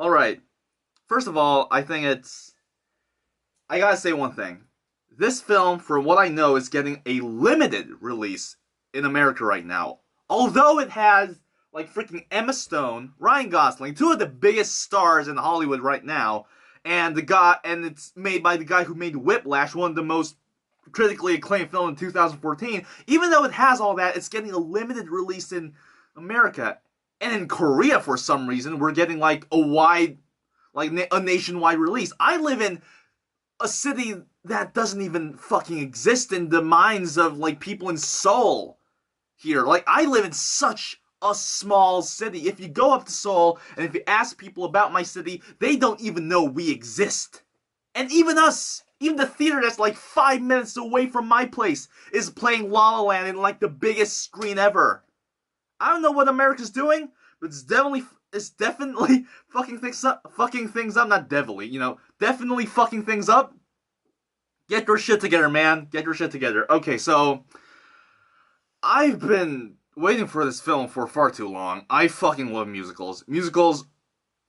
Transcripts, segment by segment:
Alright. First of all, I gotta say one thing. This film, from what I know, is getting a limited release in America right now. Although it has, like, freaking Emma Stone, Ryan Gosling, two of the biggest stars in Hollywood right now, and it's made by the guy who made Whiplash, one of the most critically acclaimed film in 2014. Even though it has all that, it's getting a limited release in America. And in Korea, for some reason, we're getting a nationwide release. I live in a city that doesn't even fucking exist in the minds of like people in Seoul here. Like, I live in such a small city. If you go up to Seoul and if you ask people about my city, they don't even know we exist. And even us, even the theater that's like 5 minutes away from my place is playing La La Land in like the biggest screen ever. I don't know what America's doing, but it's definitely fucking things up. Not definitely, definitely fucking things up. Get your shit together, man. Get your shit together. Okay, so I've been waiting for this film for far too long. I fucking love musicals. Musicals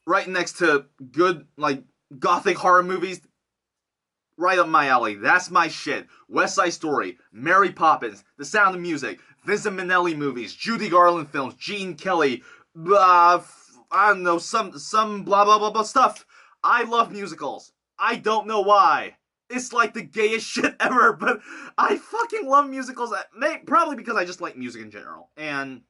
right next to good, like, gothic horror movies, right up my alley. That's my shit. West Side Story, Mary Poppins, The Sound of Music, Vincent Minnelli movies, Judy Garland films, Gene Kelly, I don't know, some blah blah blah blah stuff. I love musicals. I don't know why. It's like the gayest shit ever, but I fucking love musicals. Probably because I just like music in general. And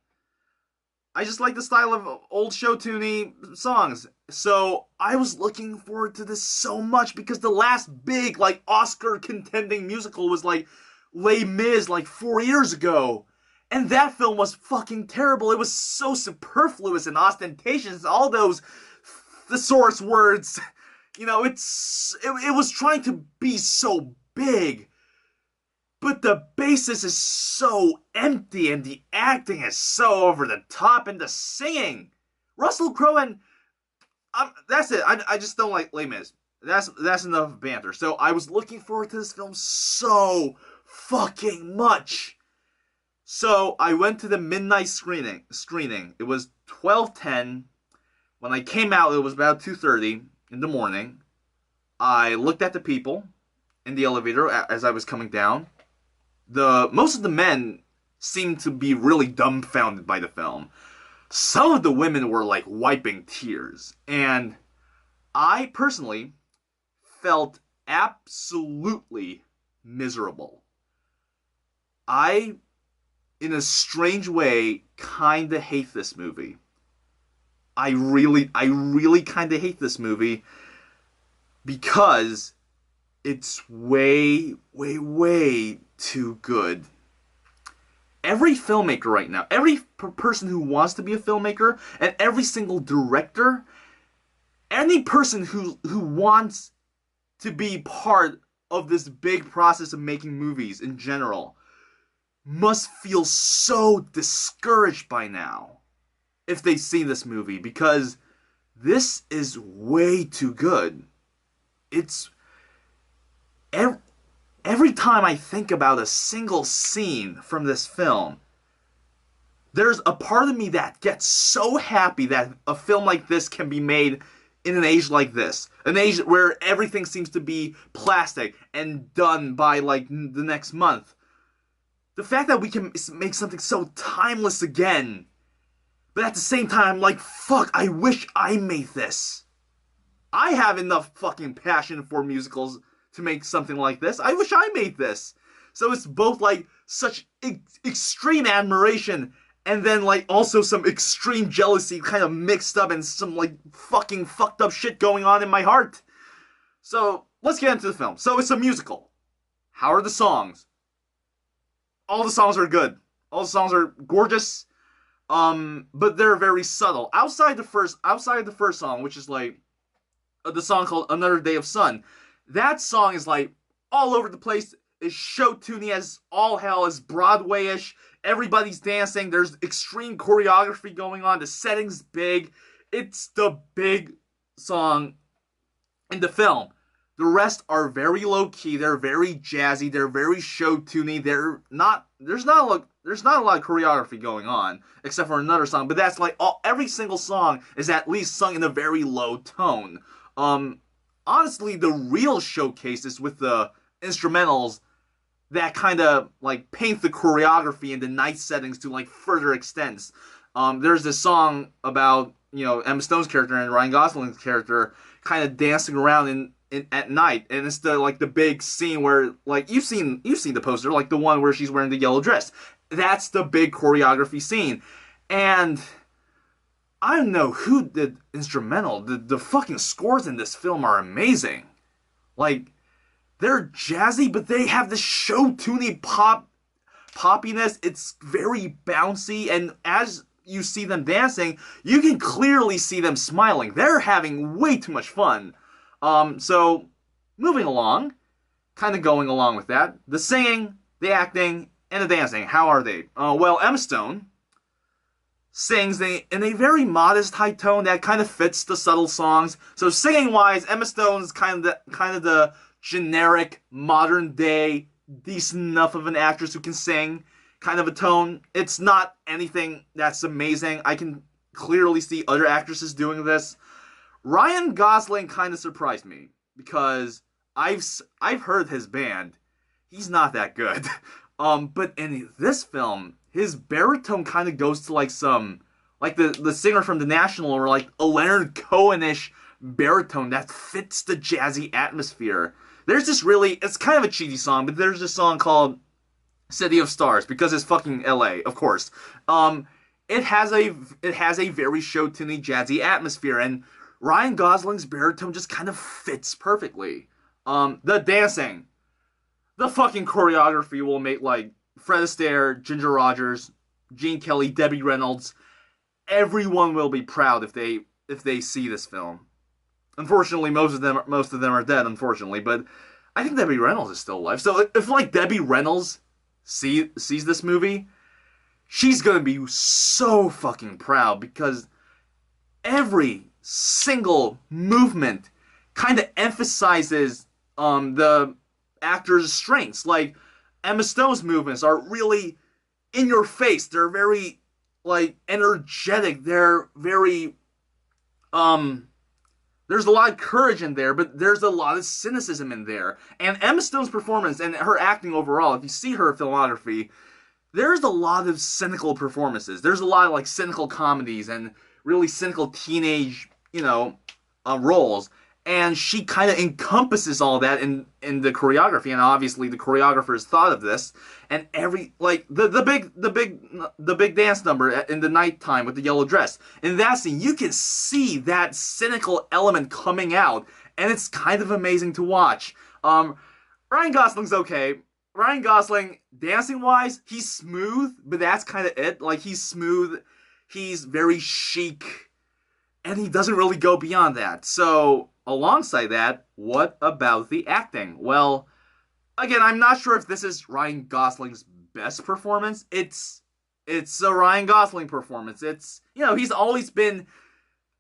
I just like the style of old show tuney songs. So I was looking forward to this so much because the last big, like, Oscar contending musical was like Les Mis like 4 years ago. And that film was fucking terrible. It was so superfluous and ostentatious. All those thesaurus words. It was trying to be so big. But the basis is so empty, and the acting is so over the top, and the singing. Russell Crowe and that's it. I just don't like Les Mis. That's enough banter. So I was looking forward to this film so fucking much. So I went to the midnight screening. It was 12:10. When I came out, it was about 2:30 in the morning. I looked at the people in the elevator as I was coming down. Most of the men seemed to be really dumbfounded by the film. Some of the women were like wiping tears, and I personally felt absolutely miserable. I, in a strange way, kinda hate this movie. I really kinda hate this movie because it's way, way, way too good. Every filmmaker right now, every person who wants to be a filmmaker, and every single director, any person who wants to be part of this big process of making movies in general, must feel so discouraged by now if they've seen this movie, because this is way too good. It's every time I think about a single scene from this film, there's a part of me that gets so happy that a film like this can be made in an age like this. An age where everything seems to be plastic and done by like the next month. The fact that we can make something so timeless again, but at the same time, like, fuck, I wish I made this. I have enough fucking passion for musicals to make something like this. I wish I made this. So it's both like such extreme admiration and then like also some extreme jealousy kind of mixed up and some like fucking fucked up shit going on in my heart. So let's get into the film. So it's a musical. How are the songs? All the songs are good. All the songs are gorgeous. But they're very subtle. Outside the first song, which is like the song called Another Day of Sun. That song is like all over the place. It's show tuney as all hell, is Broadway-ish. Everybody's dancing. There's extreme choreography going on. The setting's big. It's the big song in the film. The rest are very low key. They're very jazzy. They're very show tuney. There's not there's not a lot of choreography going on except for another song, but that's like every single song is at least sung in a very low tone. Um, Honestly, the real showcase is with the instrumentals that kind of like paint the choreography in the night settings to like further extents. There's this song about Emma Stone's character and Ryan Gosling's character kind of dancing around in at night, and it's the big scene where like you've seen the poster, like the one where she's wearing the yellow dress. That's the big choreography scene, and I don't know who did instrumental. The fucking scores in this film are amazing. Like they're jazzy, but they have this show tuney poppiness. It's very bouncy, and as you see them dancing, you can clearly see them smiling. They're having way too much fun. So moving along, kind of going along with that, the singing, the acting, and the dancing. How are they? Well, Emma Stone sings in a very modest high tone that kind of fits the subtle songs. So singing wise, Emma Stone's kind of the generic modern day decent enough of an actress who can sing kind of a tone. It's not anything that's amazing. I can clearly see other actresses doing this. Ryan Gosling kind of surprised me because I've heard his band. He's not that good. But in this film, his baritone kind of goes to like the singer from The National, or like a Leonard Cohen-ish baritone that fits the jazzy atmosphere. There's this it's kind of a cheesy song, but there's this song called City of Stars because it's fucking LA, of course. It has a very show tuney jazzy atmosphere, and Ryan Gosling's baritone just kind of fits perfectly. The dancing, the fucking choreography will make like Fred Astaire, Ginger Rogers, Gene Kelly, Debbie Reynolds. Everyone will be proud if they see this film. Unfortunately, most of them are dead. Unfortunately, but I think Debbie Reynolds is still alive. So if like Debbie Reynolds sees this movie, she's gonna be so fucking proud because every single movement kind of emphasizes the actor's strengths. Like Emma Stone's movements are really in your face. They're very like energetic. They're very there's a lot of courage in there, but there's a lot of cynicism in there. And Emma Stone's performance and her acting overall, if you see her filmography, there's a lot of cynical performances. There's a lot of like cynical comedies and really cynical teenage, roles. And she kind of encompasses all that in the choreography, and obviously the choreographers thought of this. And every like the big dance number in the nighttime with the yellow dress. In that scene, you can see that cynical element coming out, and it's kind of amazing to watch. Ryan Gosling's okay. Ryan Gosling, dancing wise, he's smooth, but that's kind of it. Like he's smooth, he's very chic, and he doesn't really go beyond that. So alongside that, what about the acting? Well, again, I'm not sure if this is Ryan Gosling's best performance. It's a Ryan Gosling performance. It's, he's always been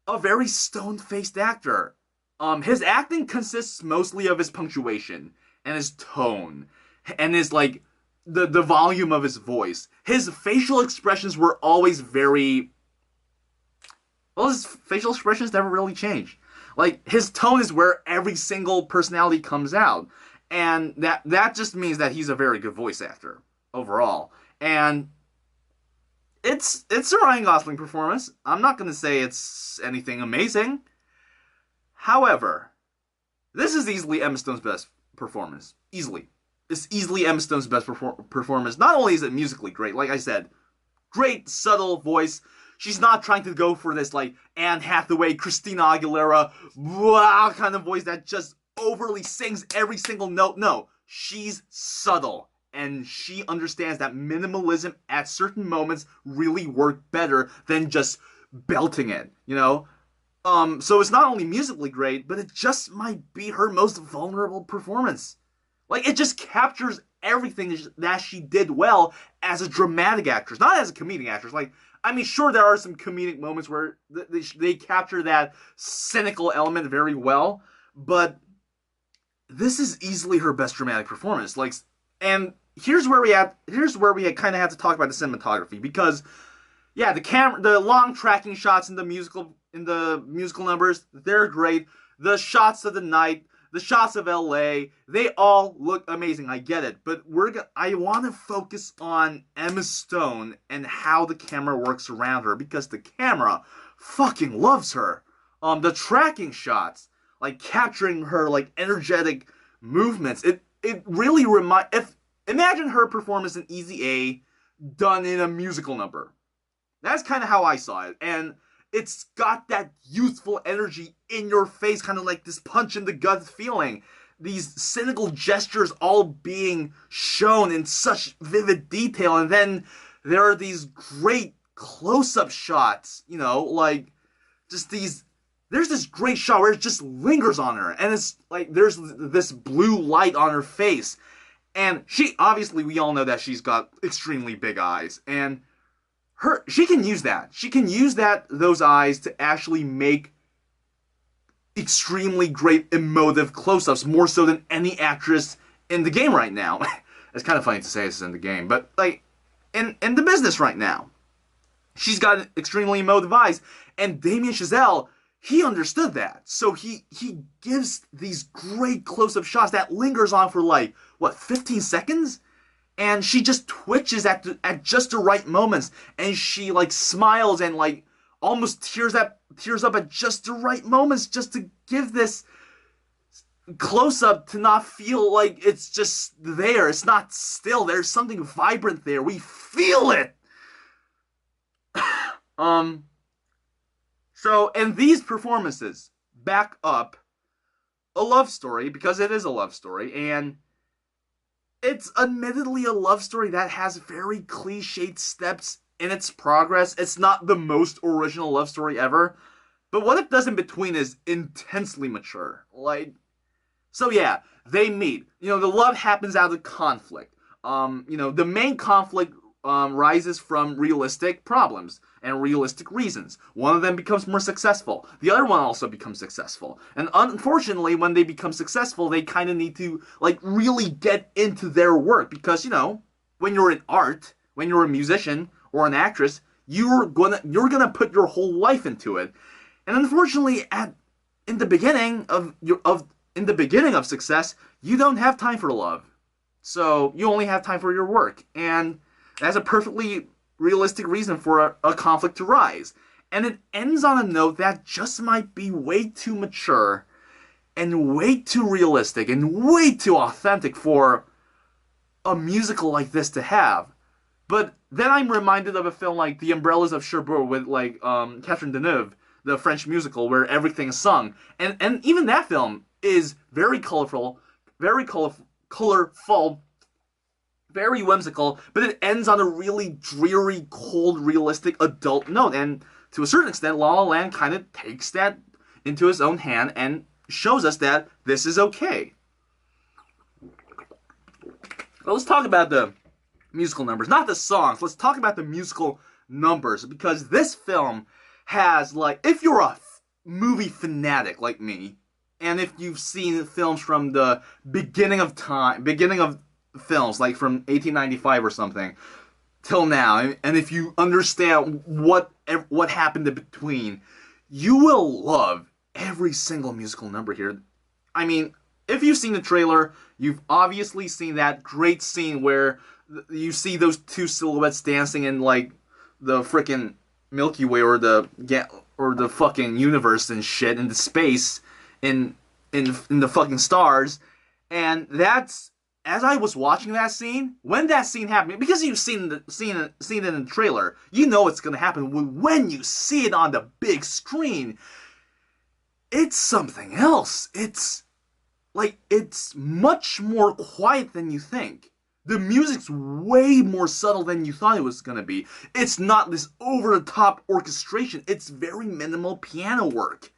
a very stone-faced actor. His acting consists mostly of his punctuation and his tone and his like the volume of his voice. His facial expressions were always very his facial expressions never really change. Like, his tone is where every single personality comes out. And that just means that he's a very good voice actor, overall. And it's a Ryan Gosling performance. I'm not going to say it's anything amazing. However, this is easily Emma Stone's best performance. Easily. It's easily Emma Stone's best performance. Not only is it musically great, like I said, great, subtle voice. She's not trying to go for this, like, Anne Hathaway, Christina Aguilera, blah, kind of voice that just overly sings every single note. No, she's subtle. And she understands that minimalism at certain moments really work better than just belting it, So it's not only musically great, but it just might be her most vulnerable performance. Like, it just captures everything that she did well as a dramatic actress, not as a comedic actress. Like, I mean, sure, there are some comedic moments where they capture that cynical element very well, but this is easily her best dramatic performance. Like, and here's where we kind of have to talk about the cinematography, because yeah, the long tracking shots in the musical numbers, they're great. The shots of the night, the shots of LA, they all look amazing. I get it, but I want to focus on Emma Stone and how the camera works around her, because the camera fucking loves her. The tracking shots, like capturing her like energetic movements, it really imagine her performance in Easy A done in a musical number. That's kind of how I saw it. And it's got that youthful energy in your face, kind of like this punch in the gut feeling. These cynical gestures all being shown in such vivid detail. And then there are these great close-up shots, like just these. There's this great shot where it just lingers on her. And it's like there's this blue light on her face. And obviously, we all know that she's got extremely big eyes. And she can use that. She can use those eyes to actually make extremely great emotive close-ups, more so than any actress in the game right now. It's kind of funny to say this in the game, but like in the business right now, she's got extremely emotive eyes, and Damien Chazelle, he understood that, so he gives these great close-up shots that lingers on for like 15 seconds. And she just twitches at just the right moments, and she like smiles and like almost tears up at just the right moments, just to give this close up to not feel like it's just there. It's not still. There's something vibrant there. We feel it. And these performances back up a love story, because it is a love story, and it's admittedly a love story that has very cliched steps in its progress. It's not the most original love story ever, but what it does in between is intensely mature. So yeah, they meet. The love happens out of conflict. The main conflict rises from realistic problems and realistic reasons. One of them becomes more successful. The other one also becomes successful. And unfortunately, when they become successful, they kind of need to really get into their work, because when you're in art, when you're a musician or an actress, you're gonna put your whole life into it. And unfortunately, in the beginning of success, you don't have time for love. So you only have time for your work, and that's a perfectly realistic reason for a conflict to rise. And it ends on a note that just might be way too mature and way too realistic and way too authentic for a musical like this to have. But then I'm reminded of a film like The Umbrellas of Cherbourg with Catherine Deneuve, the French musical where everything is sung. And even that film is very colorful, very whimsical, but it ends on a really dreary, cold, realistic adult note. And to a certain extent, La La Land kind of takes that into his own hand and shows us that this is okay. Well, let's talk about the musical numbers, not the songs. Let's talk about the musical numbers, because this film has, if you're a movie fanatic like me, and if you've seen films from the beginning of films, like from 1895 or something, till now, and if you understand what happened in between, you will love every single musical number here. I mean, if you've seen the trailer, you've obviously seen that great scene where you see those two silhouettes dancing in the frickin' Milky Way or the fucking universe and shit, in the space, in the fucking stars, and that's. As I was watching that scene, when that scene happened, because you've seen it in the trailer, you know it's going to happen. When you see it on the big screen, it's something else. It's much more quiet than you think. The music's way more subtle than you thought it was going to be. It's not this over-the-top orchestration. It's very minimal piano work.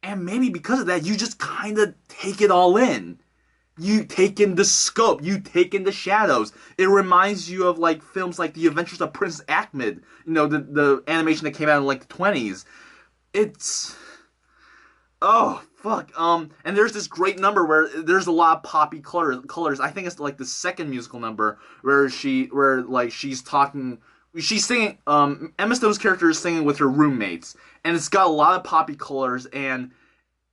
And maybe because of that, you just kind of take it all in. You take in the scope, you take in the shadows. It reminds you of films like The Adventures of Prince Ahmed, the animation that came out in the 20s. It's Oh fuck. And there's this great number where there's a lot of poppy colors. I think it's like the second musical number where like she's singing. Emma Stone's character is singing with her roommates, and it's got a lot of poppy colors, and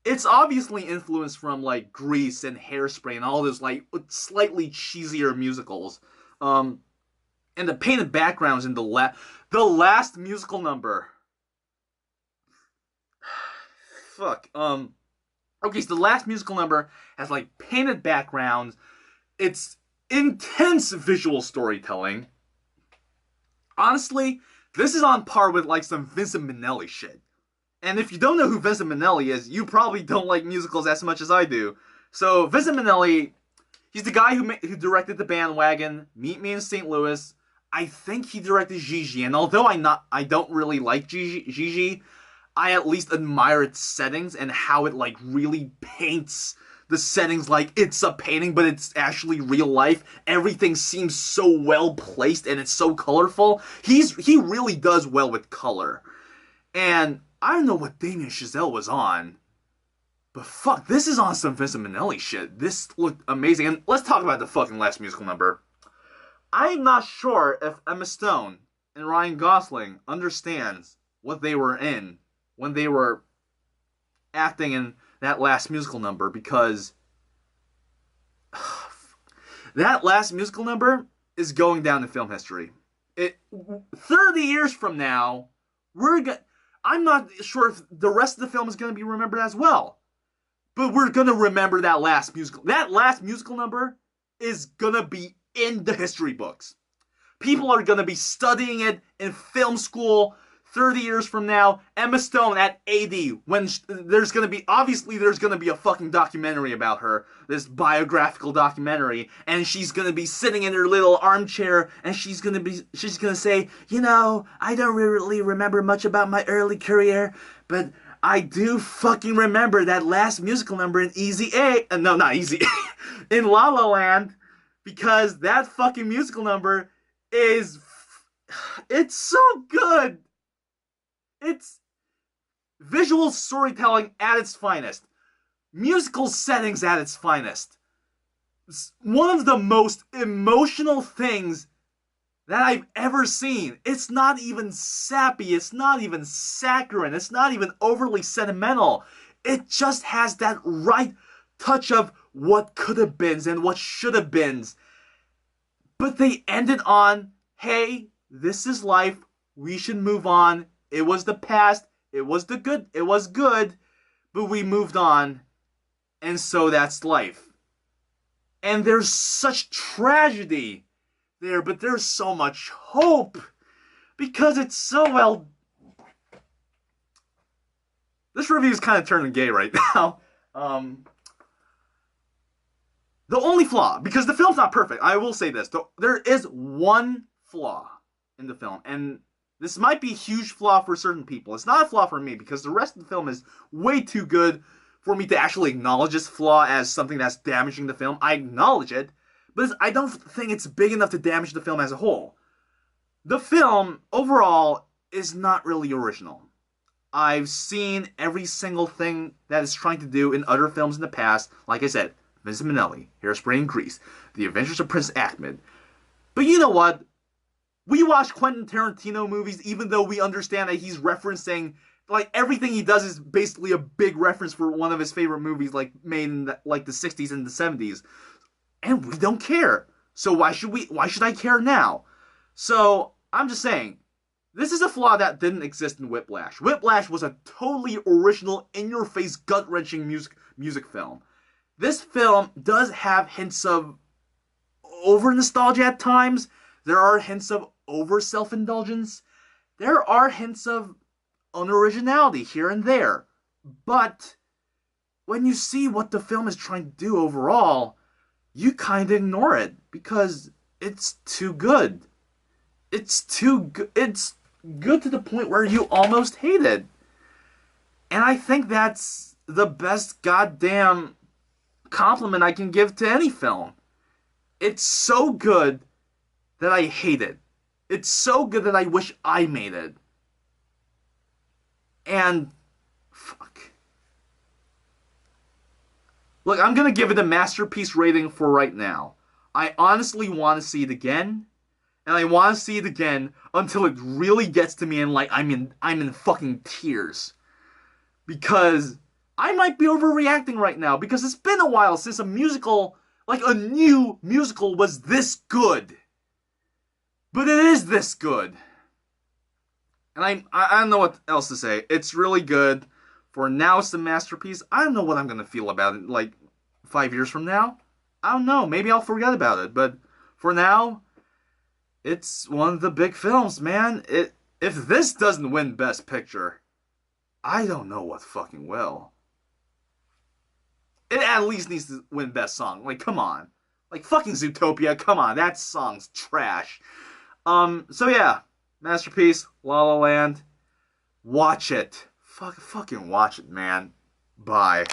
it's obviously influenced from like Grease and Hairspray and all those like slightly cheesier musicals. Um, and the painted backgrounds in the last musical number. Fuck. Okay, so the last musical number has like painted backgrounds. It's intense visual storytelling. Honestly, this is on par with like some Vincent Minnelli shit. And if you don't know who Vincent Minnelli is, you probably don't like musicals as much as I do. So Vincent Minnelli, he's the guy who directed The Bandwagon, Meet Me in St. Louis. I think he directed Gigi, and although I don't really like Gigi, I at least admire its settings and how it like really paints the settings like it's a painting, but it's actually real life. Everything seems so well placed and it's so colorful. He really does well with color. And I don't know what Damien Chazelle was on, but fuck, this is on some Vincent Minnelli shit. This looked amazing. And let's talk about the fucking last musical number. I'm not sure if Emma Stone and Ryan Gosling understands what they were in when they were acting in that last musical number, because that last musical number is going down in film history. 30 years from now, I'm not sure if the rest of the film is going to be remembered as well, but we're going to remember that last musical. That last musical number is going to be in the history books. People are going to be studying it in film school 30 years from now. Emma Stone at 80, when there's going to be a fucking documentary about her, this biographical documentary, and she's going to be sitting in her little armchair, and she's going to say, you know, I don't really remember much about my early career, but I do fucking remember that last musical number in Easy A, no, not Easy A, in La La Land, because that fucking musical number it's so good. It's visual storytelling at its finest. Musical settings at its finest. It's one of the most emotional things that I've ever seen. It's not even sappy. It's not even saccharine. It's not even overly sentimental. It just has that right touch of what could have been and what should have been. But they ended on, hey, this is life. We should move on. It was the past. It was good, but we moved on. And so that's life. And there's such tragedy there, but there's so much hope because it's so well. This review is kind of turning gay right now. The only flaw, because the film's not perfect, I will say this, there is one flaw in the film, and this might be a huge flaw for certain people. It's not a flaw for me, because the rest of the film is way too good for me to actually acknowledge this flaw as something that's damaging the film. I acknowledge it, but I don't think it's big enough to damage the film as a whole. The film, overall, is not really original. I've seen every single thing that it's trying to do in other films in the past. Like I said, Vincent Minnelli, Hairspray and Grease, The Adventures of Prince Ahmed. But you know what? We watch Quentin Tarantino movies even though we understand that he's referencing, like, everything he does is basically a big reference for one of his favorite movies, like, made in the 60s and the 70s. And we don't care. So why should I care now? So, I'm just saying, this is a flaw that didn't exist in Whiplash. Whiplash was a totally original, in-your-face, gut-wrenching music film. This film does have hints of over-nostalgia at times. There are hints of over-self-indulgence. There are hints of unoriginality here and there. But when you see what the film is trying to do overall, you kind of ignore it because it's too good. It's good to the point where you almost hate it. And I think that's the best goddamn compliment I can give to any film. It's so good that I hate it. It's so good that I wish I made it. And fuck. Look, I'm gonna give it a masterpiece rating for right now. I honestly want to see it again, and I want to see it again until it really gets to me and like I'm in fucking tears. Because I might be overreacting right now because it's been a while since a musical, like a new musical, was this good. But it is this good. And I don't know what else to say. It's really good. For now, it's the masterpiece. I don't know what I'm gonna feel about it like 5 years from now. I don't know. Maybe I'll forget about it. But for now, it's one of the big films, man. If this doesn't win Best Picture, I don't know what fucking will. It at least needs to win Best Song. Like, come on. Like, fucking Zootopia, come on. That song's trash. So yeah. Masterpiece, La La Land. Watch it. Fucking watch it, man. Bye.